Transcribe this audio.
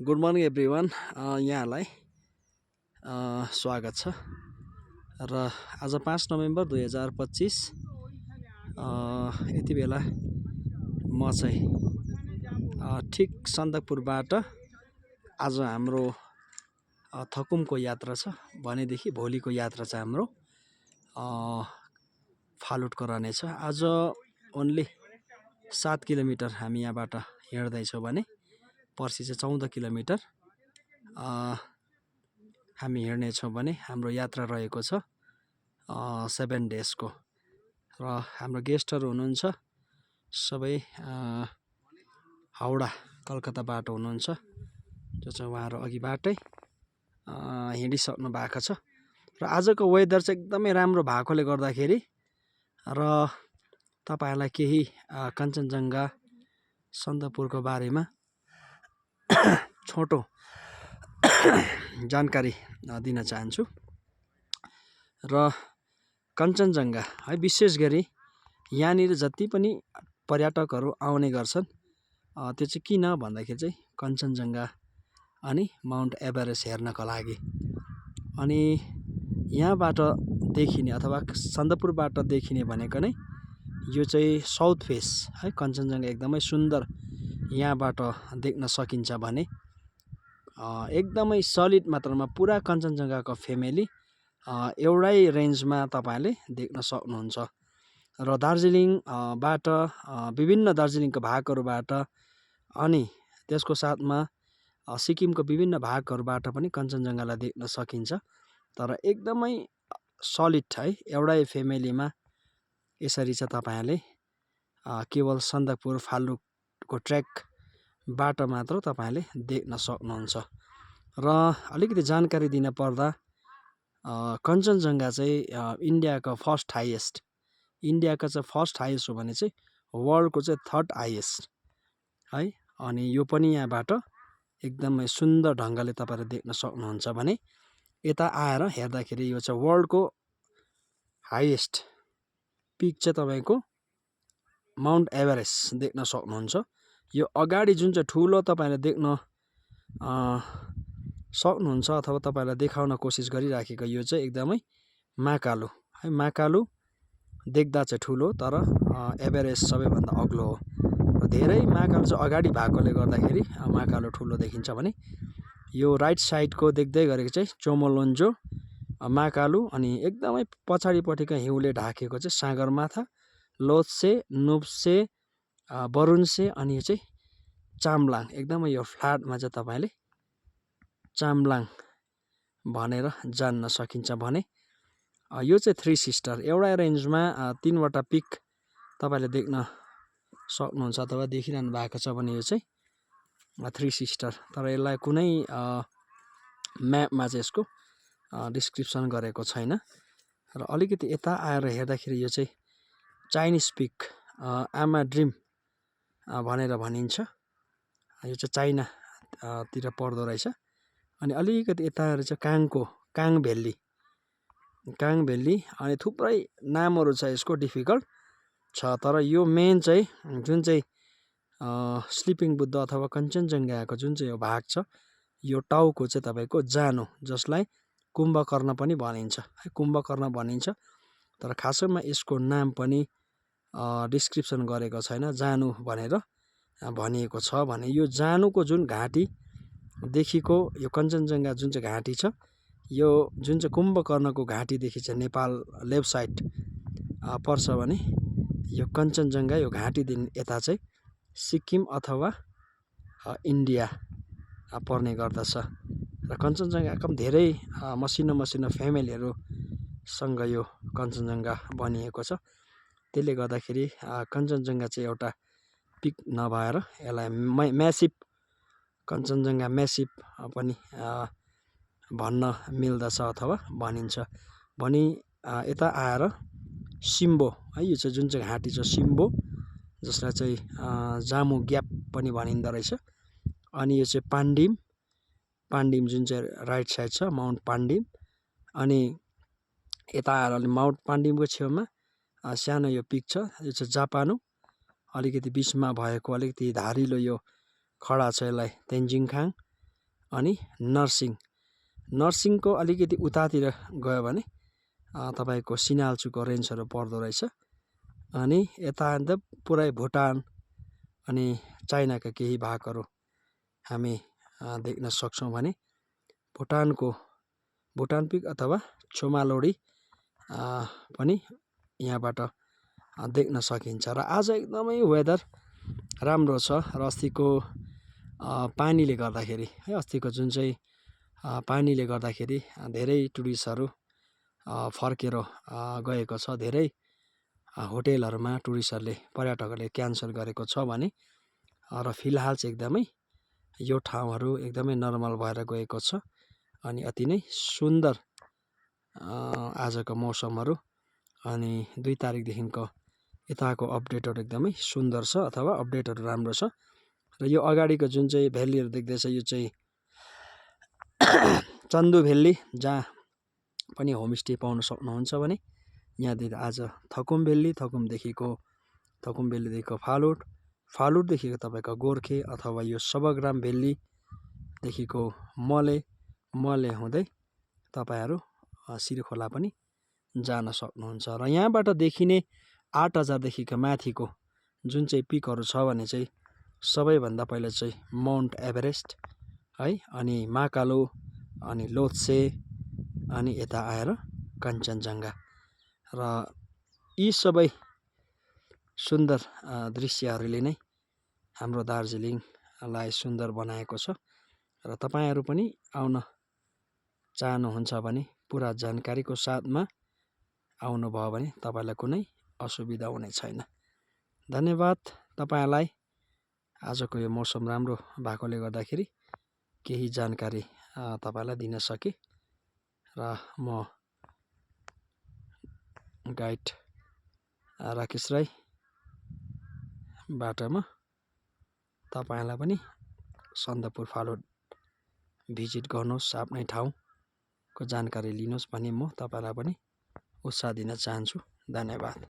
Good morning everyone. यहाँलाई स्वागत छ र आज 5 नोभेम्बर 2025 यति बेला म चाहिँ ठिक सन्दकपुरबाट आज हाम्रो थकुमको यात्रा छ भनेदेखि भोलिको यात्रा चाहिँ हाम्रो फालुटको रहनेछ। आज ओन्ली 7 किलोमिटर हामी यहाँबाट हिँड्दैछौँ भने पर्सि चाहिँ 14 किलोमिटर हामी हिँड्नेछौँ भने हाम्रो यात्रा रहेको छ 7 डेजको। र हाम्रो गेस्टहरू हुनुहुन्छ सबै हाउडा कलकत्ताबाट हुनुहुन्छ, जो चाहिँ उहाँहरू अघिबाटै हिँडिसक्नु भएको छ। र आजको वेदर चाहिँ एकदमै राम्रो भएकोले गर्दाखेरि र तपाईँहरूलाई केही कञ्चनजङ्घा सन्दकपुरको बारेमा छोटो जानकारी दिन चाहन्छु। र कञ्चनजङ्घा है, विशेष गरी यहाँनिर जति पनि पर्यटकहरू आउने गर्छन् त्यो चाहिँ किन भन्दाखेरि चाहिँ कञ्चनजङ्घा अनि माउन्ट एभरेस्ट हेर्नको लागि। अनि यहाँबाट देखिने अथवा सन्दकपुरबाट देखिने भनेको नै यो चाहिँ साउथ फेस है, कञ्चनजङ्घा एकदमै सुन्दर यहाँबाट देख्न सकिन्छ भने एकदमै सलिड मात्रामा पुरा कञ्चनजङ्घाको फ्यामिली एउटै रेन्जमा तपाईँले देख्न सक्नुहुन्छ। र दार्जिलिङबाट विभिन्न दार्जिलिङको भागहरूबाट अनि त्यसको साथमा सिक्किमको विभिन्न भागहरूबाट पनि कञ्चनजङ्घालाई देख्न सकिन्छ। तर एकदमै सलिड है, एउटै फ्यामिलीमा यसरी चाहिँ तपाईँहरूले केवल सन्दकपुर फालुटको ट्र्याकबाट मात्र तपाईँले देख्न सक्नुहुन्छ। र अलिकति जानकारी दिन पर्दा कञ्चनजङ्घा चाहिँ इन्डियाको फर्स्ट हाइएस्ट, इन्डियाको चाहिँ फर्स्ट हाइएस्ट हो भने चाहिँ वर्ल्डको चाहिँ थर्ड हाइएस्ट है। अनि यो पनि यहाँबाट एकदमै सुन्दर ढङ्गले तपाईँले देख्न सक्नुहुन्छ भने यता आएर हेर्दाखेरि यो चाहिँ वर्ल्डको हाइएस्ट पिक चाहिँ तपाईँको माउन्ट एभरेस्ट देख्न सक्नुहुन्छ। यो अगाडि जुन चाहिँ ठुलो तपाईँले देख्न सक्नुहुन्छ अथवा तपाईँलाई देखाउन कोसिस गरिराखेको यो चाहिँ एकदमै महाकालु है, महाकालु देख्दा चाहिँ ठुलो तर एभरेस्ट सबैभन्दा अग्लो हो। र धेरै महाकालु चाहिँ अगाडि भएकोले गर्दाखेरि महाकालु ठुलो देखिन्छ भने यो राइट साइडको देख्दै गरेको चाहिँ चोमोलोन्जो महाकालु, अनि एकदमै पछाडिपट्टिको हिउँले ढाकेको चाहिँ सागरमाथा, लोत्से, नुप्से, बरुन्से, अनि यो चाहिँ चाम्लाङ। एकदमै यो फ्ल्याटमा चाहिँ तपाईँले चाम्लाङ भनेर जान्न सकिन्छ भने यो चाहिँ थ्री सिस्टर एउटै रेन्जमा तीनवटा पिक तपाईँले देख्न सक्नुहुन्छ अथवा देखिरहनु भएको छ भने यो चाहिँ थ्री सिस्टर। तर यसलाई कुनै म्यापमा चाहिँ यसको डिस्क्रिप्सन गरेको छैन। र अलिकति यता आएर हेर्दाखेरि यो चाहिँ चाइनिज पिक आमा ड्रिम भनेर भनिन्छ, यो चाहिँ चाइनातिर पर्दो रहेछ। अनि अलिकति यता आएर चाहिँ काङ भ्याली, अनि थुप्रै नामहरू छ यसको, डिफिकल्ट छ। तर यो मेन चाहिँ जुन चाहिँ स्लिपिङ बुद्ध अथवा कञ्चनजङ्घाको जुन चाहिँ यो भाग छ, यो टाउको चाहिँ तपाईँको जानु, जसलाई कुम्भकर्ण पनि भनिन्छ है, कुम्भकर्ण भनिन्छ। तर खासैमा यसको नाम पनि डिस्क्रिप्सन गरेको छैन, जानु भनेर भनिएको छ। भने यो जानुको जुन घाँटीदेखिको यो कञ्चनजङ्घा जुन चाहिँ घाँटी छ, यो जुन चाहिँ कुम्भकर्णको घाँटीदेखि चाहिँ नेपाल लेफ्ट साइड पर्छ भने यो कञ्चनजङ्घा यो घाँटीदेखि यता चाहिँ सिक्किम अथवा इन्डिया पर्ने गर्दछ। र कञ्चनजङ्घाका पनि धेरै मसिनो मसिनो फ्यामिलीहरूसँग यो कञ्चनजङ्घा बनिएको छ। त्यसले गर्दाखेरि कञ्चनजङ्घा चाहिँ एउटा पिक नभएर यसलाई म्यासिभ कञ्चनजङ्घा म्यासिभ पनि भन्न मिल्दछ अथवा भनिन्छ। भनी यता आएर सिम्बो है, यो चाहिँ जुन चाहिँ घाँटी छ सिम्बो, जसलाई चाहिँ जामु ग्याप पनि भनिँदो रहेछ। अनि यो चाहिँ पाण्डिम जुन चाहिँ राइट साइड छ माउन्ट पाण्डिम। अनि यता आएर माउन्ट पाण्डिमको छेउमा सानो यो पिक छ, यो चाहिँ जापानु, अलिकति बिचमा भएको अलिकति धारिलो यो खडा छ, यसलाई तेन्जिङ खाङ अनि नर्सिङको अलिकति उतातिर गयो भने तपाईँको सिनालचुको रेन्जहरू पर्दो रहेछ। अनि यता अन्त पुरै भुटान अनि चाइनाका केही भागहरू हामी देख्न सक्छौँ भने भुटान पिक अथवा छोमालोडी पनि यहाँबाट देख्न सकिन्छ। र आज एकदमै वेदर राम्रो छ र अस्तिको पानीले गर्दाखेरि है, अस्तिको जुन चाहिँ पानीले गर्दाखेरि धेरै टुरिस्टहरू फर्केर गएको छ। धेरै होटेलहरूमा टुरिस्टहरूले पर्यटकहरूले क्यान्सल गरेको छ भने र फिलहाल चाहिँ एकदमै यो ठाउँहरू एकदमै नर्मल भएर गएको छ। अनि अति नै सुन्दर आजको मौसमहरू। अनि 2 तारिकदेखिको यताको अपडेटहरू एकदमै सुन्दर छ अथवा अपडेटहरू राम्रो छ। र यो अगाडिको जुन चाहिँ भ्यालीहरू देख्दैछ यो चाहिँ चन्दु भ्याली, जहाँ पनि होमस्टे पाउन सक्नुहुन्छ भने यहाँदेखि आज थकुम भ्यालीदेखिको फालुटदेखिको तपाईँको गोर्खे अथवा यो सभाग्राम भ्यालीदेखिको मले हुँदै तपाईँहरू सिरखोला पनि जान सक्नुहुन्छ। र यहाँबाट देखिने 8000देखिको माथिको जुन चाहिँ पिकहरू छ भने चाहिँ सबैभन्दा पहिला चाहिँ माउन्ट एभरेस्ट है, अनि महाकालो, अनि लोत्से, अनि यता आएर कञ्चनजङ्घा। र यी सबै सुन्दर दृश्यहरूले नै हाम्रो दार्जिलिङलाई सुन्दर बनाएको छ। र तपाईँहरू पनि आउन चाहनुहुन्छ भने पुरा जानकारीको साथमा आउनुभयो भने तपाईँलाई कुनै असुविधा हुने छैन। धन्यवाद तपाईँलाई। आजको यो मौसम राम्रो भएकोले गर्दाखेरि केही जानकारी तपाईँलाई दिन सकेँ। र म गाइड राकेश राई बाटोमा तपाईँलाई पनि सन्दकपुर फालुट भिजिट गर्नुहोस्, आफ्नै ठाउँको जानकारी लिनुहोस् भनी म तपाईँलाई पनि उत्साह दिन चाहन्छु। धन्यवाद।